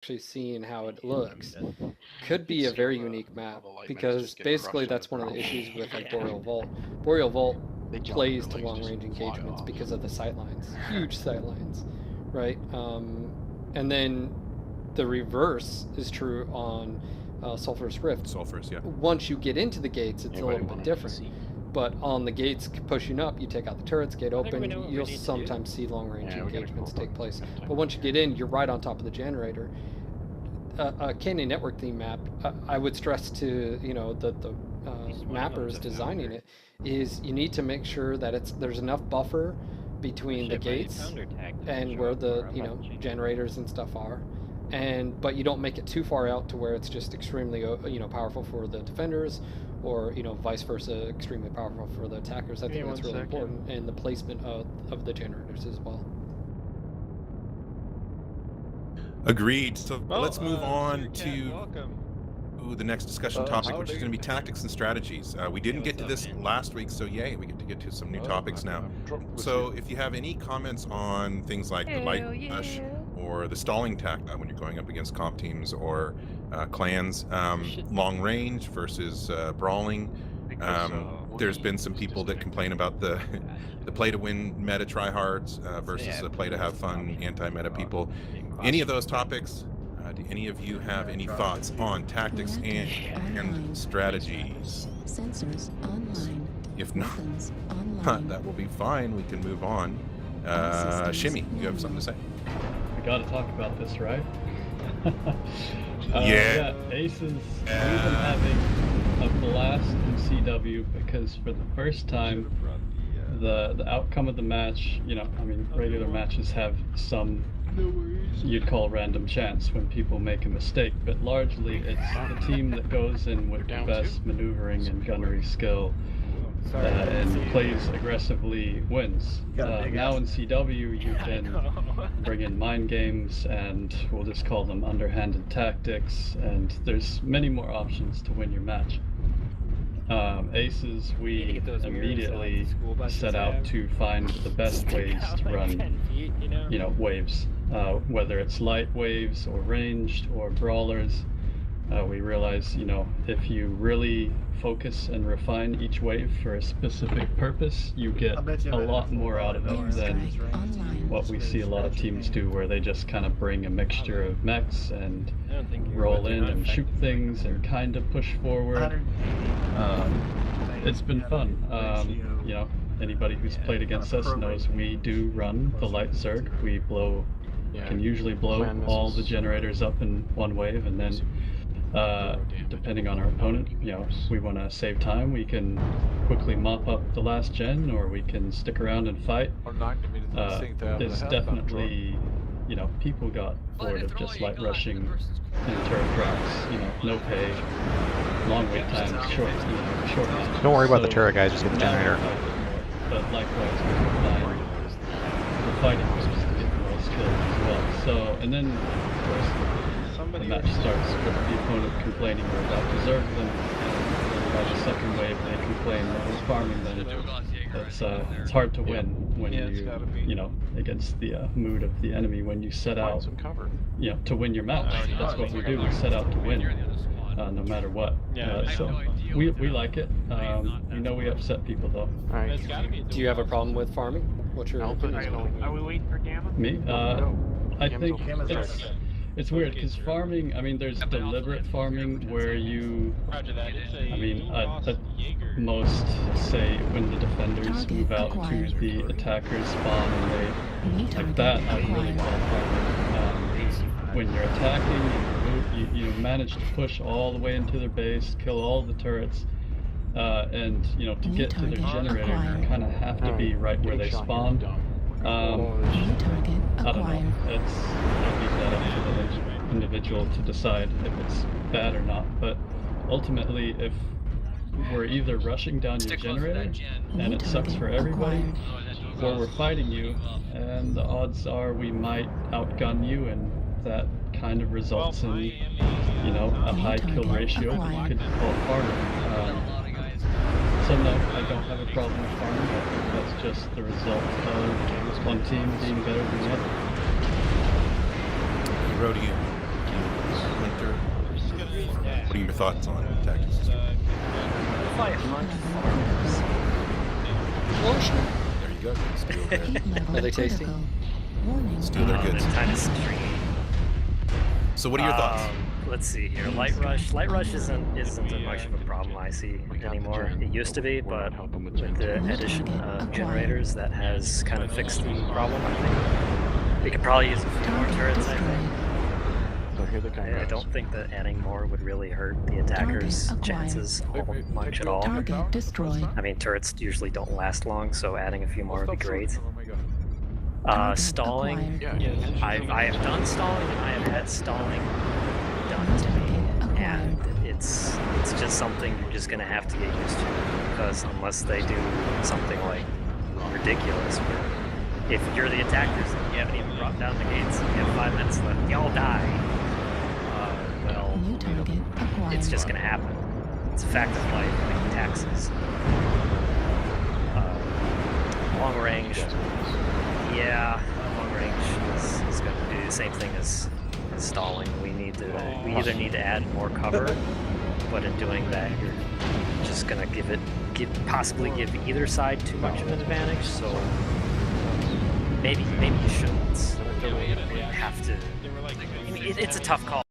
actually seeing how it looks, could be a very unique map, because basically that's one of the issues with like Boreal Vault. Boreal Vault plays to long range engagements because of the sight lines, huge sight lines, right? And then the reverse is true on Sulfurous Rift. Sulfurous, yeah. Once you get into the gates, it's a little bit different. But on the gates pushing up, you take out the turrets, gate open, you'll sometimes see long range engagements take place. But once you get in, you're right on top of the generator. A Canyon Network theme map, I would stress to the mappers designing it, is you need to make sure that there's enough buffer between the gates and where the generators and stuff are, but you don't make it too far out to where it's just extremely powerful for the defenders, or vice versa, extremely powerful for the attackers. I think that's really important, and the placement of the generators as well. Agreed. So let's move on to the next discussion topic, which is going to be tactics and strategies. We didn't get to this last week, so yay, we get to some new topics now. So if you have any comments on things like the light rush or the stalling tactic when you're going up against comp teams or clans, long range versus brawling, there's been some people that complain about the play to win meta tryhards versus the play to have fun anti-meta people. Any of those topics? Do any of you have any thoughts on tactics and strategies? Sensors online. If not, that will be fine. We can move on. Shimmy, you have something to say? We got to talk about this, right? Yeah. Aces. We've been having a blast in CW because for the first time, the outcome of the match, regular matches have some you'd call random chance when people make a mistake, but largely it's the team that goes in with the best maneuvering and gunnery skill and plays aggressively wins. Now in CW you can bring in mind games, and we'll just call them underhanded tactics, and there's many more options to win your match. Aces, we immediately set out to find the best ways to run, waves. Whether it's light waves or ranged or brawlers, we realize, if you really focus and refine each wave for a specific purpose, you get a lot more out of it than what we see a lot of teams do, where they just kind of bring a mixture of mechs and roll in and shoot things and kind of push forward. It's been fun. Anybody who's played against us knows we do run the light Zerg. We can usually blow all the generators up in one wave, and then depending on our opponent, if we want to save time, we can quickly mop up the last gen, or we can stick around and fight. There's definitely, people got bored of just light rushing and turret drops, no pay, long wait times, short match. Don't worry about the turret, guys, just get the generator. But likewise, we can find the fighting just to get the most kills as well. So, and then, of course, the match starts with the opponent complaining we're about to zerg them, and by the second wave they complain that we're farming them. It's hard to win when you against the mood of the enemy when you set out to win your match. That's what we do. We set out to win, no matter what. So we like it. We upset people though. Do you have a problem with farming? What's your opinion? Are we waiting for Gamma? Me? I think it's weird because farming, there's deliberate farming where you, most say when the defenders move out to the attackers spawn and they, like that, I really call farming. When you're attacking, you manage to push all the way into their base, kill all the turrets, and to get to their generator, you kind of have to be right where they spawn. I don't know. I'll leave that up to the individual to decide if it's bad or not. But ultimately, if we're either rushing down your generator and it sucks for everybody, or we're fighting you and the odds are we might outgun you, and that kind of results in, a high kill ratio that you could call farming. So no, I don't have a problem with farming. I think that's just the result of one team being better than the other. Road to you. thoughts on tactics? Fight amongst farmers. There you go. Steal their, Are they tasty? steal their goods. They're kind of stringy. So what are your thoughts? Let's see here. Light rush. Light rush isn't as much of a problem I see anymore. It used to be, but with the addition of generators, that has kind of fixed the problem. I think we could probably use a few more turrets. I think. I don't think that adding more would really hurt the attackers' chances all much at all. Target destroyed. I mean, turrets usually don't last long, so adding a few more would be great. Stalling. I have done stalling, and I have had stalling done to me, and it's just something you're just gonna have to get used to, because unless they do something like ridiculous, where if you're the attackers and you haven't even brought down the gates and you have 5 minutes left, y'all die. Well, it's just gonna happen. It's a fact of life, like taxes. Long range. Yeah, long range is going to do the same thing as stalling. We either need to add more cover, but in doing that, you're just going to possibly give either side too much of an advantage. So maybe you shouldn't have to. I mean, it's a tough call.